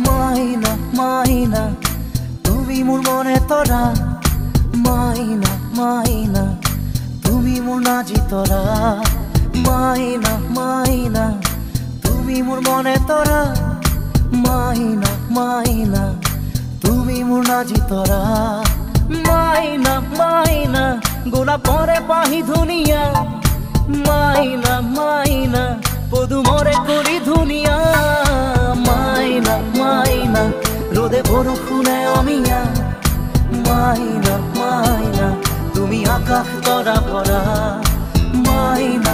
মাইনা মাইনা তুমি মোর মনে তরা, মাইনা মাইনা তুমি মোর নাজি তরা, মাইনা মাইনা তুমি মোর মনে তরা, মাইনা মাইনা তুমি মোর নাজি তরা, মাইনা মাইনা গোলা পরে পাহি ধুনিয়া, মাইনা মাইনা পদু মরে করি ধুনিয়া, মাইনা মাইনা রোদে বরষুণে অমিয়া, মাইনা মাইনা তুমি আকাশ তরা ভরা, মাইনা